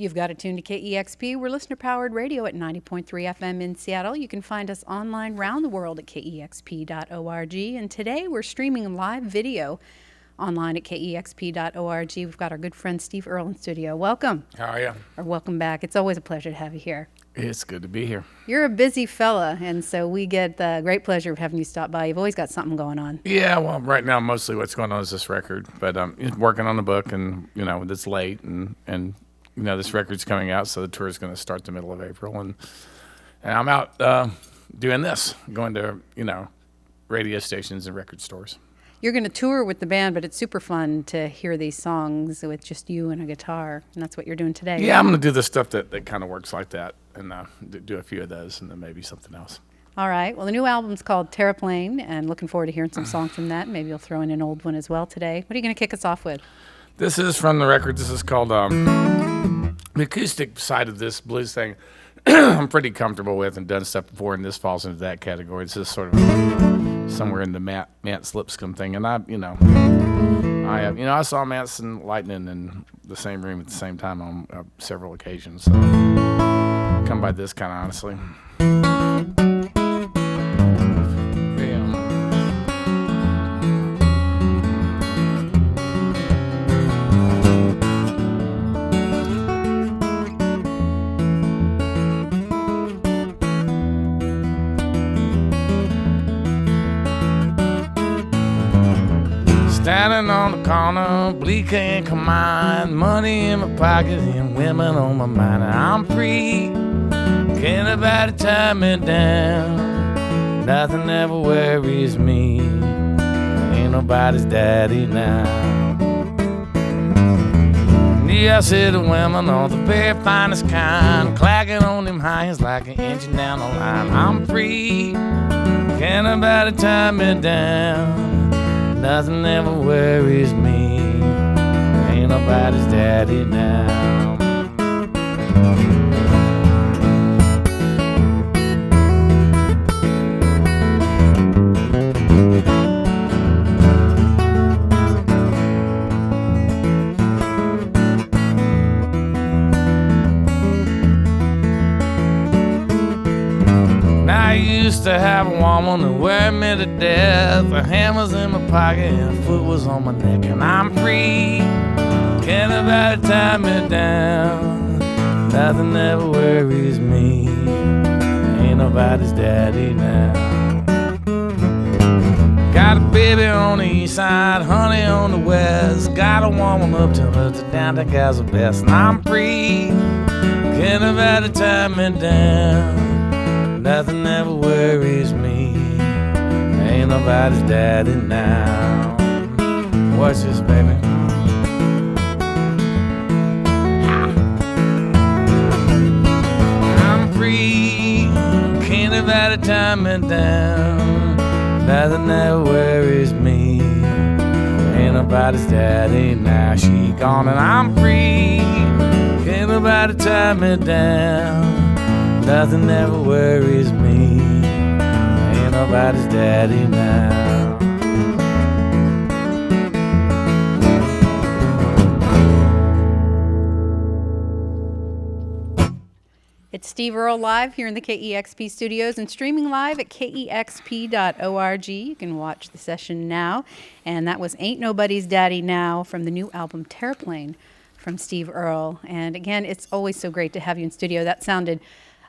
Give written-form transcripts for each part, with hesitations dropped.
You've got it tuned to KEXP. We're listener-powered radio at 90.3 FM in Seattle. You can find us online around the world at KEXP.org. And today we're streaming live video online at KEXP.org. We've got our good friend Steve Earle in studio. Welcome. How are you? Or welcome back. It's always a pleasure to have you here. It's good to be here. You're a busy fella, and so we get the great pleasure of having you stop by. You've always got something going on. Yeah, well, right now mostly what's going on is this record, but working on the book, and it's late, and this record's coming out, so the tour is going to start the middle of April, and I'm out doing this, going to radio stations and record stores. You're going to tour with the band, but it's super fun to hear these songs with just you and a guitar, and that's what you're doing today. Yeah, right? I'm going to do the stuff that kind of works like that, and do a few of those, and then maybe something else. All right. Well, the new album's called Terraplane, and looking forward to hearing some songs from that. Maybe you'll throw in an old one as well today. What are you going to kick us off with? This is from the record. This is called the acoustic side of this blues thing. I'm pretty comfortable with and done stuff before, and this falls into that category. It's just sort of somewhere in the Matt Slipscomb thing. And I saw Mance and Lightning in the same room at the same time on several occasions. So come by this kind of honestly. Standing on the corner, bleak and combined, money in my pocket and women on my mind. I'm free, can't nobody tie me down. Nothing ever worries me, ain't nobody's daddy now. Yeah, I see the women of the very finest kind, clacking on them highs like an engine down the line. I'm free, can't nobody tie me down. Nothing ever worries me, ain't nobody's daddy now. I used to have a woman who worried me to death. Her hand was in my pocket and her foot was on my neck. And I'm free, can't nobody tie me down. Nothing ever worries me, ain't nobody's daddy now. Got a baby on the east side, honey on the west. Got a woman up till her down to guys are best. And I'm free, can't nobody tie me down. Nothing ever worries me, ain't nobody's daddy now. Watch this, baby. I'm free, can't nobody tie me down. Nothing ever worries me, ain't nobody's daddy now. She gone and I'm free, can't nobody tie me down. Nothing ever worries me, ain't nobody's daddy now. It's Steve Earle live here in the KEXP studios and streaming live at KEXP.org. You can watch the session now. And that was Ain't Nobody's Daddy Now from the new album Terraplane from Steve Earle. And again, it's always so great to have you in studio. That sounded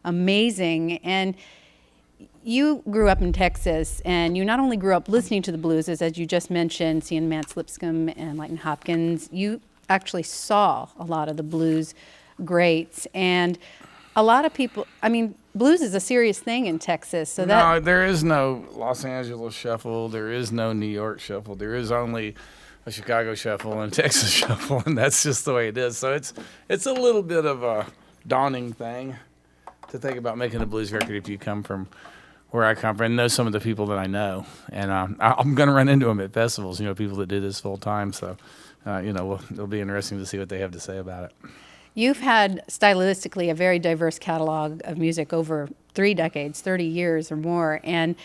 amazing. And you grew up in Texas, and you not only grew up listening to the blues, as you just mentioned, seeing Mance Lipscomb and Lightning Hopkins, you actually saw a lot of the blues greats. And a lot of people, blues is a serious thing in Texas. So no, there is no Los Angeles shuffle. There is no New York shuffle. There is only a Chicago shuffle and a Texas shuffle, and that's just the way it is. So it's a little bit of a daunting thing to think about making a blues record if you come from where I come from and know some of the people that I know. And I'm going to run into them at festivals, people that do this full time. So, it'll be interesting to see what they have to say about it. You've had stylistically a very diverse catalog of music over 3 decades, 30 years or more. And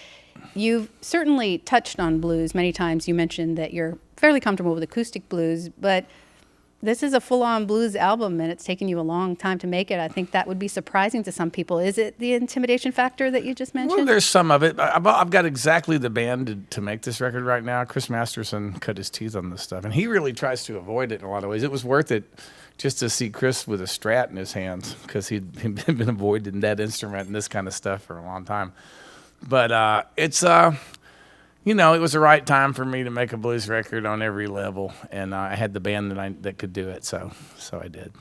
you've certainly touched on blues many times. You mentioned that you're fairly comfortable with acoustic blues, but This is a full-on blues album, and it's taken you a long time to make it. I think that would be surprising to some people. Is it the intimidation factor that you just mentioned? Well, there's some of it. I've got exactly the band to make this record right now. Chris Masterson cut his teeth on this stuff, and he really tries to avoid it in a lot of ways. It was worth it just to see Chris with a Strat in his hands, because he'd been avoiding that instrument and this kind of stuff for a long time. But it's you know, it was the right time for me to make a blues record on every level, and I had the band that could do it, so I did.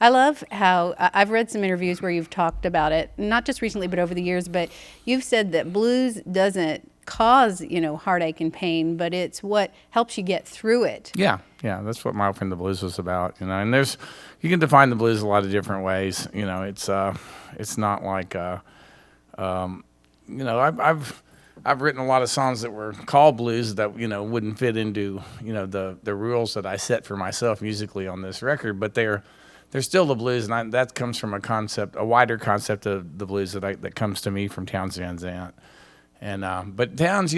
I love how I've read some interviews where you've talked about it, not just recently but over the years, but you've said that blues doesn't cause, heartache and pain, but it's what helps you get through it. Yeah, that's what My Friend the Blues was about, and you can define the blues a lot of different ways. It's not like I've written a lot of songs that were called blues that wouldn't fit into the rules that I set for myself musically on this record, but they're still the blues, and that comes from a wider concept of the blues that comes to me from Townes Van Zandt. And but Townes,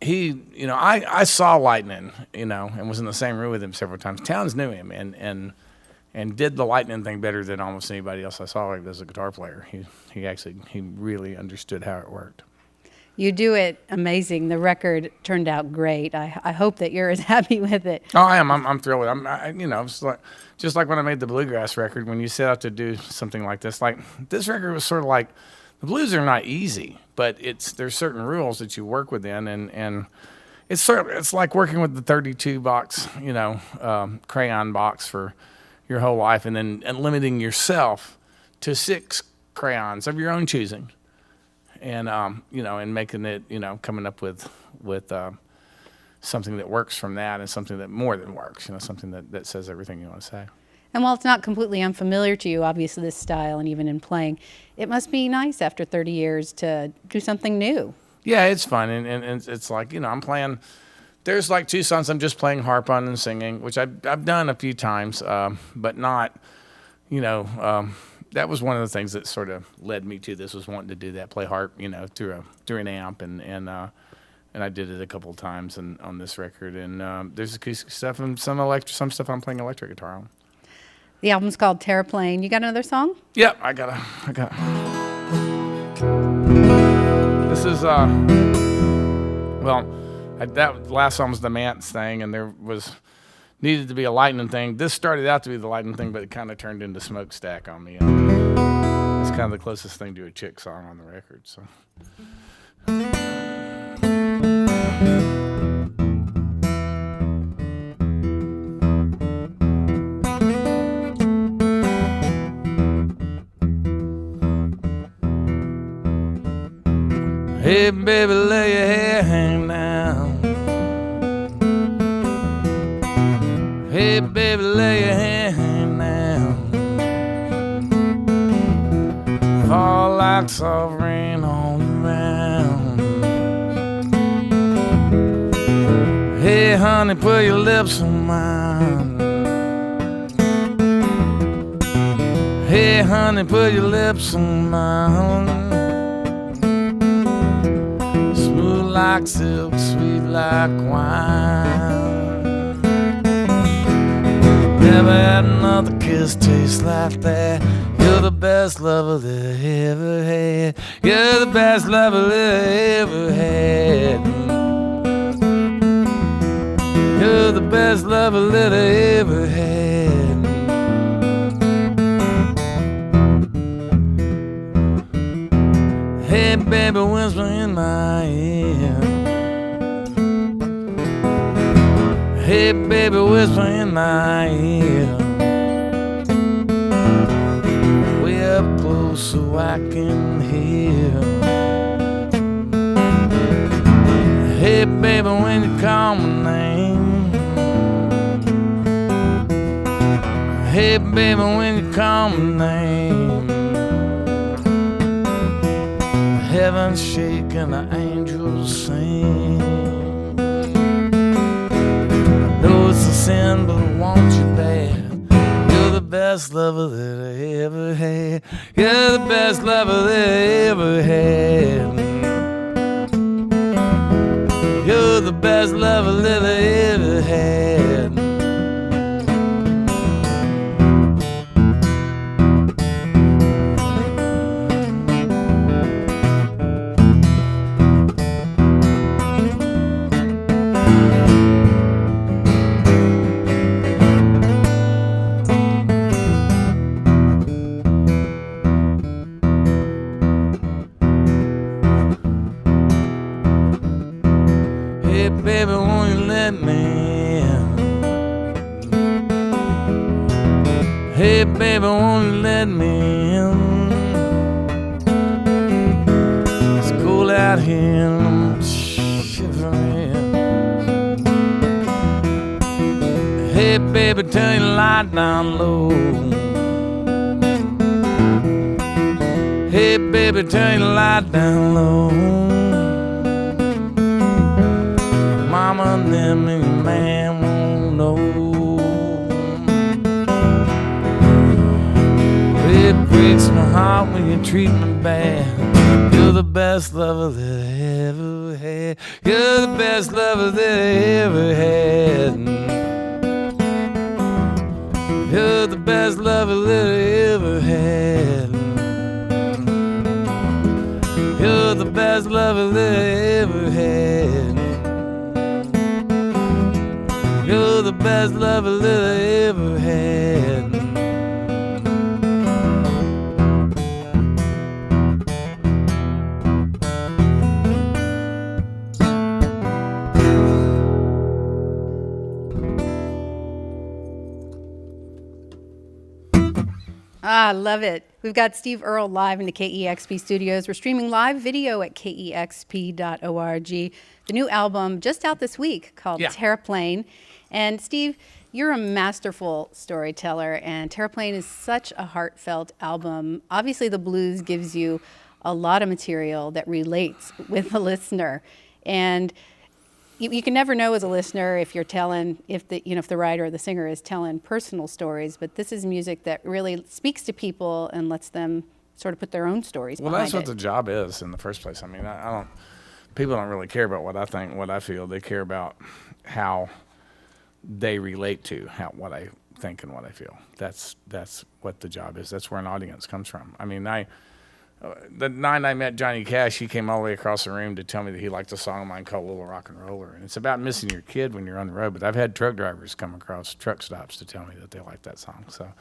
I saw Lightning, and was in the same room with him several times. Townes knew him and did the Lightning thing better than almost anybody else I saw as a guitar player. He really understood how it worked. You do it amazing. The record turned out great. I hope that you're as happy with it. Oh, I am. I'm thrilled with it. It's just like when I made the Bluegrass record, when you set out to do something like this record was sort of like, the blues are not easy, but there's certain rules that you work within, and it's like working with the 32 box, crayon box for your whole life, and limiting yourself to 6 crayons of your own choosing, and and making it, coming up with something that works from that, and something that more than works, something that says everything you want to say. And while it's not completely unfamiliar to you, obviously, this style, and even in playing, it must be nice after 30 years to do something new. Yeah, it's fun, and it's like, I'm playing. There's like 2 songs I'm just playing harp on and singing, which I've done a few times, but not, that was one of the things that sort of led me to this, was wanting to do that, play harp, through an amp, and I did it a couple of times on this record. And there's acoustic stuff and some stuff I'm playing electric guitar on. The album's called Terraplane. You got another song? Yep, I got. This is that last song was the Mance thing, and there needed to be a lightning thing. This started out to be the lightning thing, but it kind of turned into Smokestack on me. It's kind of the closest thing to a Chick song on the record. So. Hey, baby, lay your hair hang down. Hey, baby, lay your hair hang down. Fall like soft rain on around. Hey, honey, put your lips on mine. Hey, honey, put your lips on mine. Like silk, sweet like wine. Never had another kiss taste like that. You're the best lover that I ever had. You're the best lover that I ever had. You're the best lover that I ever had. Hey, baby, whisper in my ear. Hey, baby, whisper in my ear. Way up close so I can hear. Hey, baby, when you call my name. Hey, baby, when you call my name. Heaven's shaking, the angels sing. I know it's a sin, but I want you bad. You're the best lover that I ever had. You're the best lover that I ever had. You're the best lover that I ever had. Hey, baby, won't you let me in? It's cold out here and I'm shivering. Hey, baby, turn your light down low. Hey, baby, turn your light down low. Mama and them and your man won't know. It breaks my heart when you treat me bad. You're the best lover that I ever had. You're the best lover that I ever had. You're the best lover that I ever had. You're the best lover that I ever had. You're the best lover that I ever had. Ah, love it. We've got Steve Earle live in the KEXP studios. We're streaming live video at KEXP.org. The new album just out this week called Terraplane. And Steve, you're a masterful storyteller, and Terraplane is such a heartfelt album. Obviously, the blues gives you a lot of material that relates with the listener. And you can never know as a listener if you're telling, if the writer or the singer is telling personal stories, but this is music that really speaks to people and lets them sort of put their own stories behind it. Well, that's what the job is in the first place. I mean, people don't really care about what I think, what I feel. They care about how they relate to what I think and what I feel. That's what the job is. That's where an audience comes from. I mean, the night I met Johnny Cash, he came all the way across the room to tell me that he liked a song of mine called Little Rock and Roller. And it's about missing your kid when you're on the road. But I've had truck drivers come across truck stops to tell me that they like that song. So,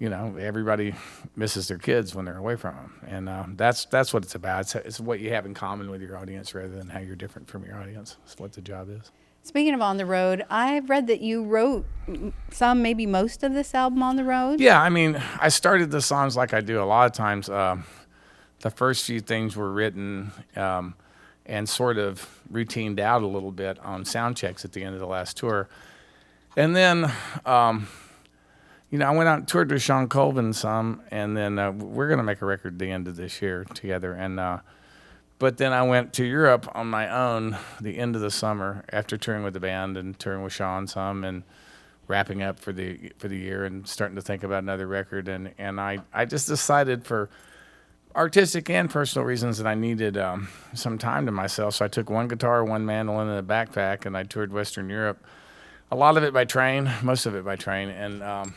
everybody misses their kids when they're away from them. And that's what it's about. It's what you have in common with your audience rather than how you're different from your audience. That's what the job is. Speaking of on the road, I've read that you wrote some, maybe most of this album on the road. Yeah, I mean, I started the songs like I do a lot of times. The first few things were written and sort of routined out a little bit on sound checks at the end of the last tour. And then, I went out and toured with Sean Colvin some, and then we're going to make a record at the end of this year together. And but then I went to Europe on my own the end of the summer after touring with the band and touring with Sean some and wrapping up for the year and starting to think about another record. And I just decided for artistic and personal reasons that I needed some time to myself. So I took one guitar, one mandolin, and a backpack, and I toured Western Europe. A lot of it by train, most of it by train, and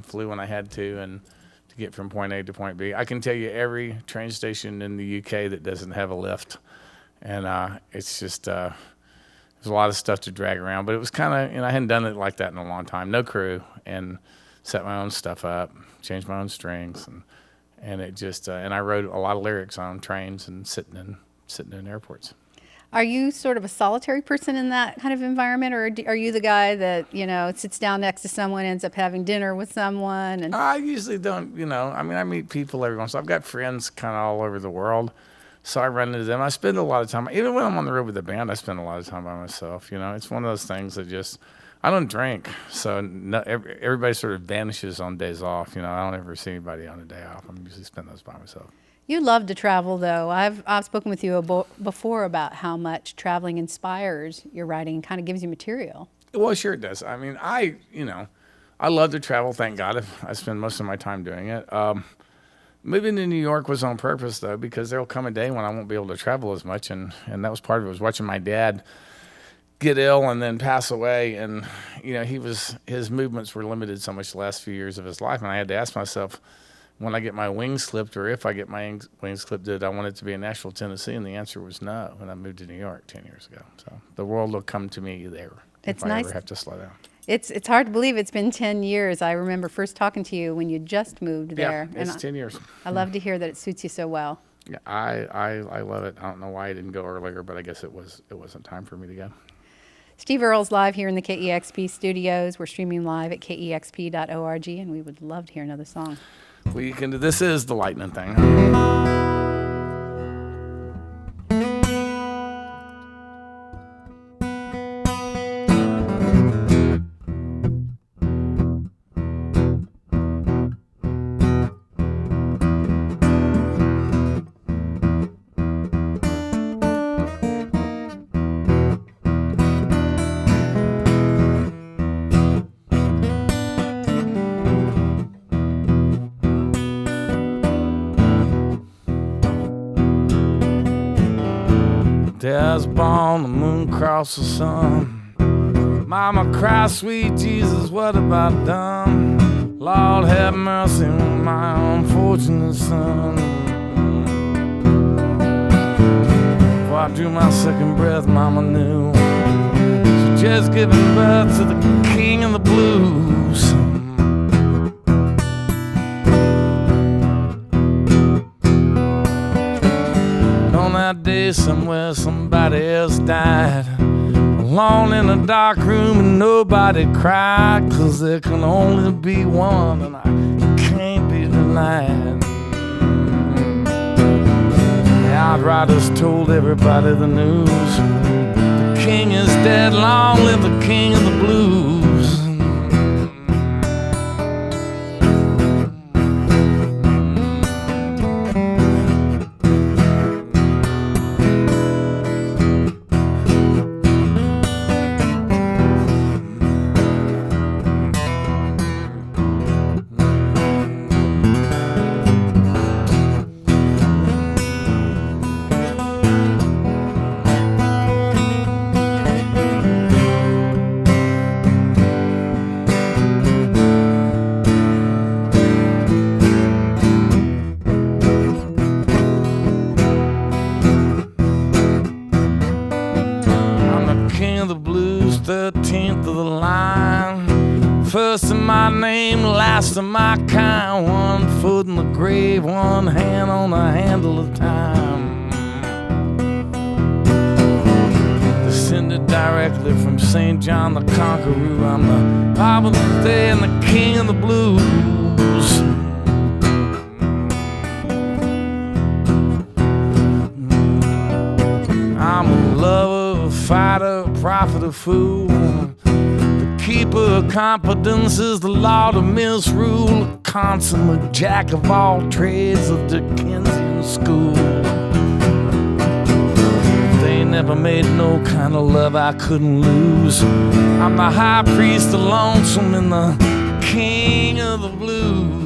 flew when I had to, and to get from point A to point B. I can tell you every train station in the UK that doesn't have a lift, and it's just there's a lot of stuff to drag around. But it was kind of, I hadn't done it like that in a long time. No crew, and set my own stuff up, changed my own strings, and it just and I wrote a lot of lyrics on trains and sitting in airports. Are you sort of a solitary person in that kind of environment, or are you the guy that sits down next to someone, ends up having dinner with someone? And I usually don't. I meet people every once in a while. I've got friends kind of all over the world, so I run into them. I spend a lot of time, even when I'm on the road with the band, I spend a lot of time by myself. It's one of those things that just, I don't drink, so everybody sort of vanishes on days off. I don't ever see anybody on a day off. I'm usually spend those by myself. You love to travel, though. I've spoken with you before about how much traveling inspires your writing and kind of gives you material. Well, sure it does. I mean, I love to travel, thank God. I spend most of my time doing it. Moving to New York was on purpose, though, because there'll come a day when I won't be able to travel as much, and that was part of it, was watching my dad get ill and then pass away, and his movements were limited so much the last few years of his life, and I had to ask myself, when I get my wings clipped, or if I get my wings clipped, did I want it to be in Nashville, Tennessee? And the answer was no, when I moved to New York 10 years ago. So the world will come to me there if I ever have to slow down. It's hard to believe it's been 10 years. I remember first talking to you when you just moved there. Yeah, it's 10 years. I love to hear that it suits you so well. Yeah, I love it. I don't know why I didn't go earlier, but I guess it wasn't time for me to go. Steve Earle's live here in the KEXP studios. We're streaming live at KEXP.org, and we would love to hear another song. We can do, this is the lightning thing. There's born the moon across the sun. Mama cry, sweet Jesus, what have I done? Lord have mercy on my unfortunate son. Before I drew my second breath, Mama knew she just given birth to the king of the blues. That day somewhere somebody else died, alone in a dark room and nobody cried, 'cause there can only be one and I can't be denied. The outriders told everybody the news. The king is dead, long live the king of the blues. First in my name, last of my kind. One foot in the grave, one hand on the handle of time. Descended directly from St. John the Conqueror. I'm the Papa of the day and the king of the blues. I'm a lover, a fighter, a prophet, a fool. Keeper of confidence is the Lord of misrule, a consummate jack of all trades of Dickensian school. They never made no kind of love I couldn't lose. I'm the high priest, the lonesome, and the king of the blues.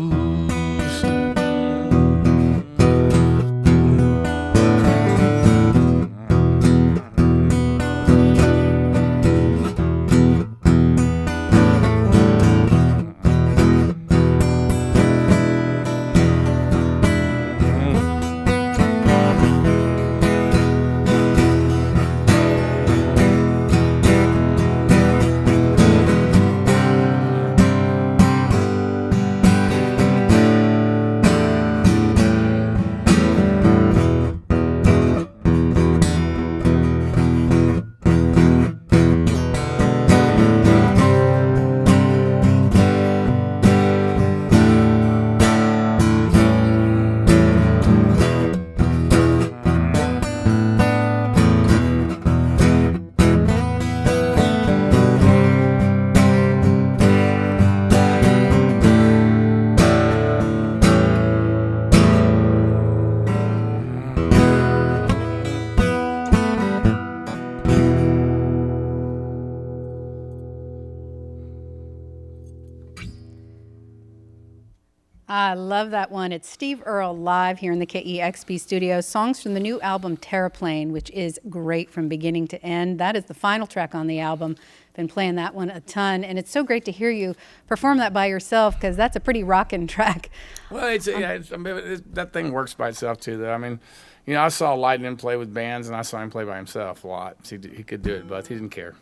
I love that one. It's Steve Earle live here in the KEXP studios. Songs from the new album Terraplane, which is great from beginning to end. That is the final track on the album. Been playing that one a ton, and it's so great to hear you perform that by yourself, because that's a pretty rockin' track. Well, that thing works by itself too, though. I mean, you know, I saw Lightning play with bands, and I saw him play by himself a lot. He could do it, but he didn't care.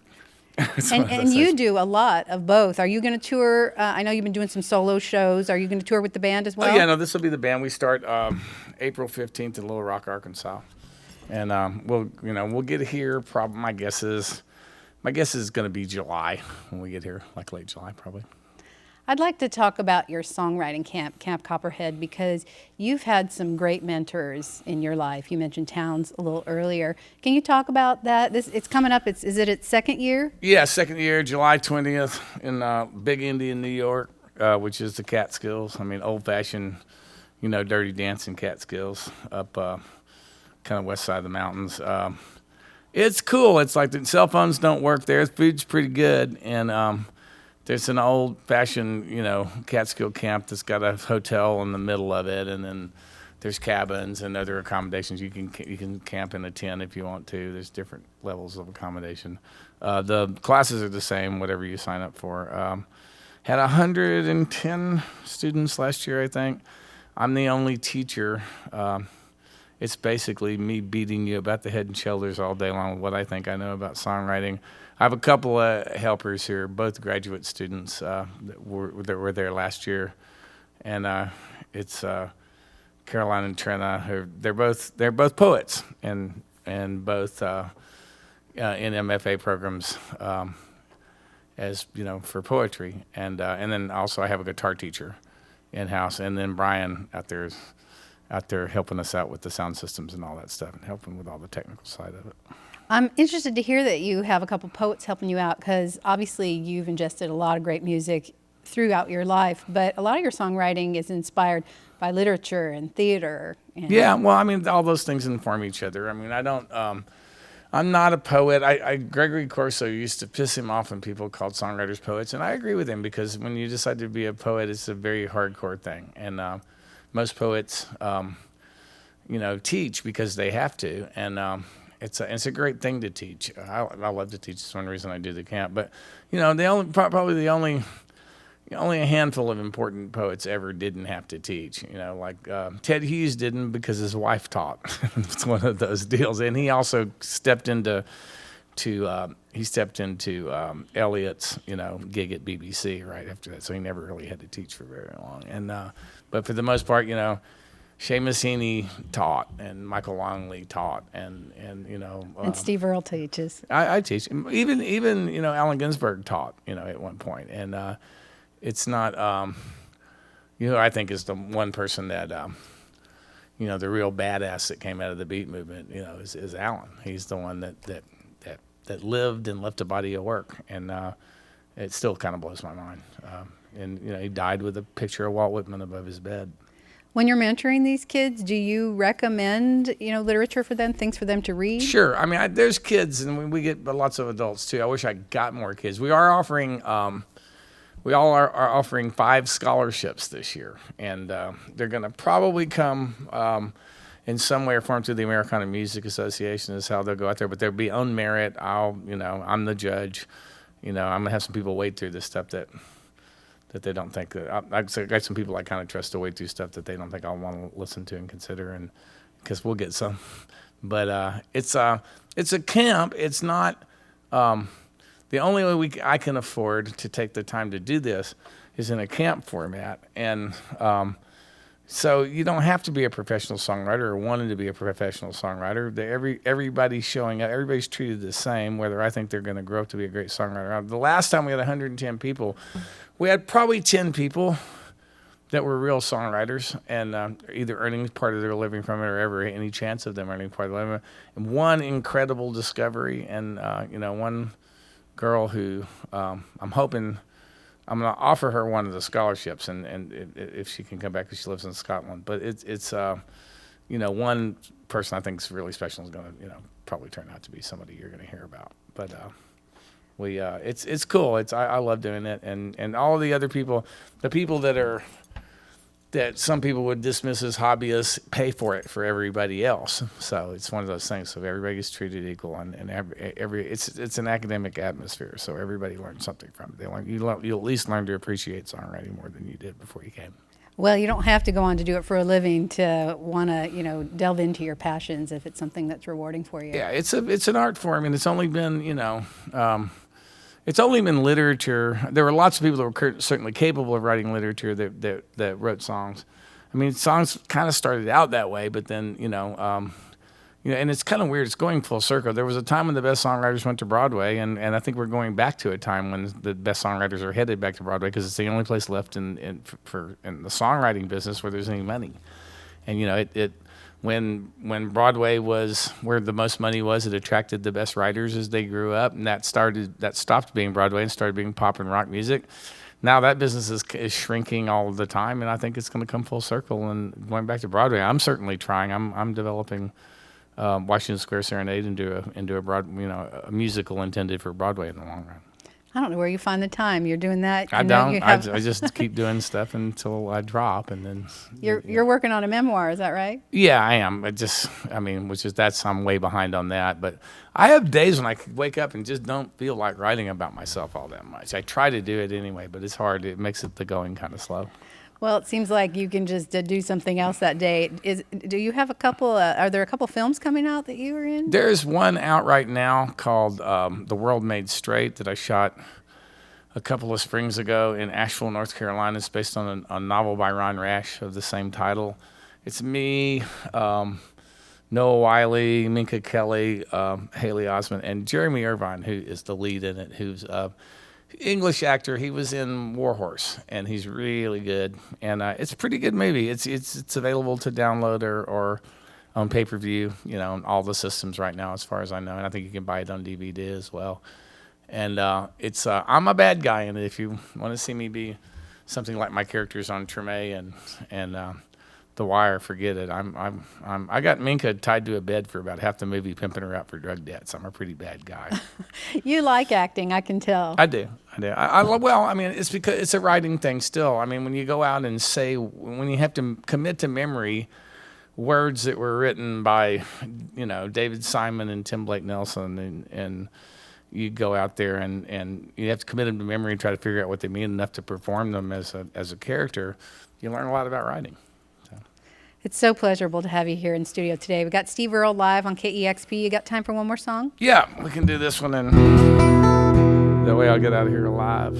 And you do a lot of both. Are you going to tour? I know you've been doing some solo shows. Are you going to tour with the band as well? Oh, yeah, no, this will be the band. We start April 15th in Little Rock, Arkansas. And we'll get here, probably, my guess is my guess is going to be July when we get here, like late July probably. I'd like to talk about your songwriting camp, Camp Copperhead, because you've had some great mentors in your life. You mentioned Towns a little earlier. Can you talk about that? It's coming up. Is it its second year? Yeah, second year, July 20th in Big Indian, New York, which is the Catskills. I mean, old-fashioned, dirty dancing Catskills up kind of west side of the mountains. It's cool. It's like the cell phones don't work there. Food's pretty good, and there's an old-fashioned, Catskill camp that's got a hotel in the middle of it, and then there's cabins and other accommodations. You can camp in a tent if you want to. There's different levels of accommodation. The classes are the same, whatever you sign up for. Had 110 students last year, I think. I'm the only teacher. It's basically me beating you about the head and shoulders all day long with what I think I know about songwriting. I have a couple of helpers here, both graduate students that were there last year, and it's Caroline and Trina. They're both poets and both in MFA programs as for poetry, and then also I have a guitar teacher in house, and then Brian out there helping us out with the sound systems and all that stuff, and helping with all the technical side of it. I'm interested to hear that you have a couple poets helping you out, because obviously you've ingested a lot of great music throughout your life, but a lot of your songwriting is inspired by literature and theater. Yeah, well, I mean, all those things inform each other. I mean, I'm not a poet. Gregory Corso used to piss him off when people called songwriters poets, and I agree with him, because when you decide to be a poet, it's a very hardcore thing, and most poets, teach because they have to, and it's a great thing to teach. I love to teach. It's one reason I do the camp. But probably the only a handful of important poets ever didn't have to teach. Like Ted Hughes didn't, because his wife taught. It's one of those deals, and he also stepped into Eliot's gig at BBC right after that. So he never really had to teach for very long. And but for the most part, Seamus Heaney taught, and Michael Longley taught, and Steve Earle teaches. I teach. Even Allen Ginsberg taught, at one point. And it's not, I think is the one person that, the real badass that came out of the beat movement, is Allen. He's the one that lived and left a body of work, and it still kind of blows my mind. And he died with a picture of Walt Whitman above his bed. When you're mentoring these kids, do you recommend, literature for them, things for them to read? Sure. I mean, there's kids, and we get lots of adults too. I wish I got more kids. We are offering, we all are offering 5 scholarships this year, and they're going to probably come in some way or form through the Americana Music Association is how they'll go out there. But they'll be on merit. I'm the judge. I'm gonna have some people wade through this stuff that they don't think that I got some people I kind of trust to wade through stuff that they don't think I'll want to listen to and consider, and because we'll get some. But it's a camp. It's not the only way I can afford to take the time to do this is in a camp format, and so you don't have to be a professional songwriter or wanting to be a professional songwriter. Everybody's showing up. Everybody's treated the same, whether I think they're going to grow up to be a great songwriter. The last time we had 110 people, we had probably 10 people that were real songwriters and either earning part of their living from it or ever any chance of them earning part of their living. And one incredible discovery, and one girl who I'm hoping I'm going to offer her one of the scholarships, and if she can come back, because she lives in Scotland. But it's one person I think is really special is going to probably turn out to be somebody you're going to hear about. But it's cool. I love doing it, and all of the other people, the people that some people would dismiss as hobbyists, pay for it for everybody else. So it's one of those things. So everybody gets treated equal, and it's an academic atmosphere. So everybody learns something from it. You at least learn to appreciate songwriting more than you did before you came. Well, you don't have to go on to do it for a living to want to delve into your passions if it's something that's rewarding for you. Yeah, it's an art form, and it's only been It's only been literature. There were lots of people that were certainly capable of writing literature that wrote songs. I mean, songs kind of started out that way, but then and it's kind of weird. It's going full circle. There was a time when the best songwriters went to Broadway, and I think we're going back to a time when the best songwriters are headed back to Broadway because it's the only place left in the songwriting business where there's any money. And when Broadway was where the most money was, it attracted the best writers as they grew up, and that stopped being Broadway and started being pop and rock music. Now that business is shrinking all the time, and I think it's going to come full circle and going back to Broadway. I'm certainly trying. I'm developing Washington Square Serenade into a musical intended for Broadway in the long run. I don't know where you find the time. You're doing that. I don't. I just keep doing stuff until I drop, and then you're working on a memoir. Is that right? Yeah, I am. I'm way behind on that. But I have days when I wake up and just don't feel like writing about myself all that much. I try to do it anyway, but it's hard. It makes the going kind of slow. Well, it seems like you can just do something else that day. Do you have a couple? Are there a couple films coming out that you were in? There's one out right now called The World Made Straight that I shot a couple of springs ago in Asheville, North Carolina. It's based on a novel by Ron Rash of the same title. It's me, Noah Wiley, Minka Kelly, Haley Osment, and Jeremy Irvine, who is the lead in it, who's English actor. He was in Warhorse, and he's really good. And it's a pretty good movie. It's available to download or on pay-per-view, on all the systems right now, as far as I know. And I think you can buy it on DVD as well. And I'm a bad guy in it. If you want to see me be something like my characters on Treme and The Wire, forget it. I got Minka tied to a bed for about half the movie, pimping her out for drug debts. I'm a pretty bad guy. You like acting, I can tell. I do. It's because it's a writing thing still. I mean, when you go out and when you have to commit to memory words that were written by, David Simon and Tim Blake Nelson, and you go out there and you have to commit them to memory and try to figure out what they mean enough to perform them as a character, you learn a lot about writing. It's so pleasurable to have you here in studio today. We got Steve Earle live on KEXP. You got time for one more song? Yeah, we can do this one, and that way I'll get out of here alive.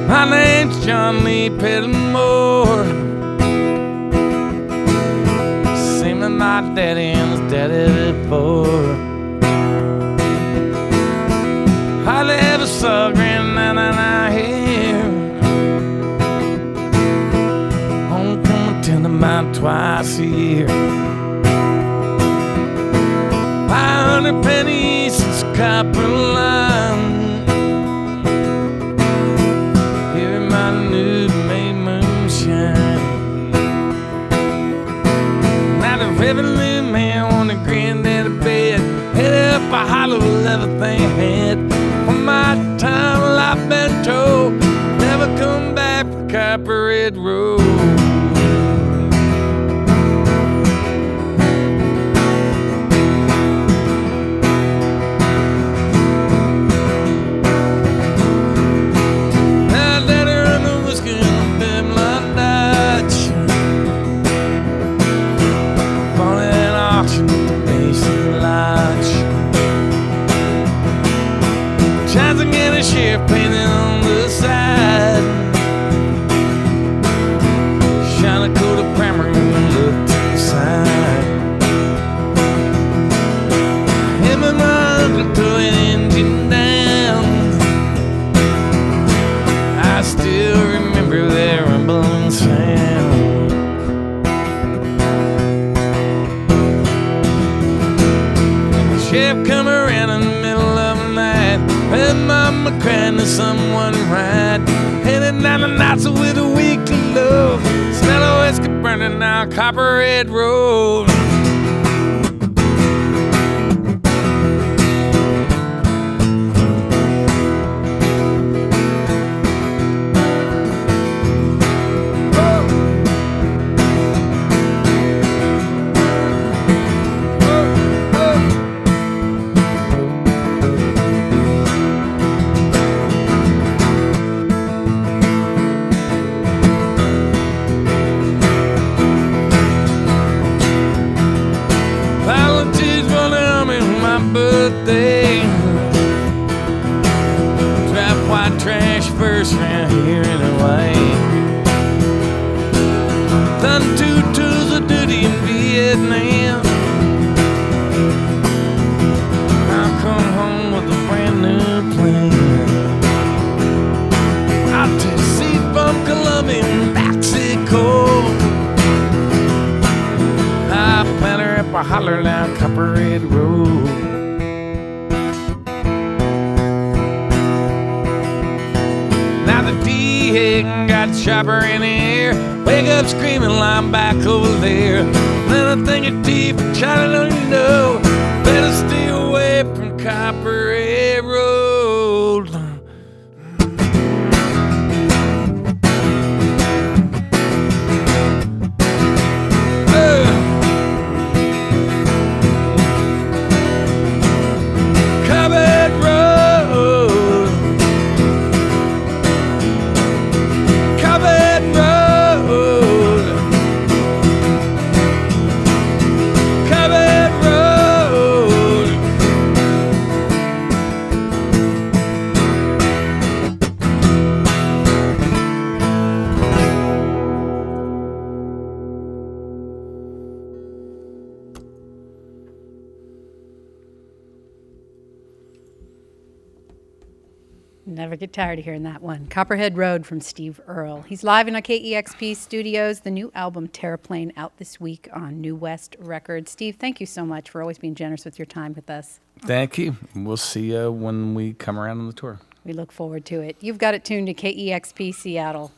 My name's John Lee Pettimore. Same as my daddy and his daddy before. Hardly ever saw Grand here. Homecoming 10 about twice a year. 500 pennies since copper line. Revenue man on a granddaddy bed, head up a hollow everything had. From my time I've been told, never come back from Copperhead Road. Sheriff painted on the side, shine a coat of primer and look to the side. Him and my uncle tore an engine down. I still remember that rumbling sound. The sheriff come around in the middle of the night, and mama crying to someone right. Headed down the nights with a weekly love. Smell of whiskey burning down Copperhead Road. much around here anyway. Done 2 tours of duty in Vietnam. I'll come home with a brand new plan. I'll take seat from Colombia and Mexico. I plan her up a holler down Copperhead Road. Now the D-head got a chopper in the air. Wake up screaming, line back over there. Then I think your teeth are shining on your nose. Better stay away from Copperhead Road. Never get tired of hearing that one. Copperhead Road from Steve Earle. He's live in our KEXP studios. The new album, Terraplane, out this week on New West Records. Steve, thank you so much for always being generous with your time with us. Thank you. We'll see you when we come around on the tour. We look forward to it. You've got it tuned to KEXP Seattle.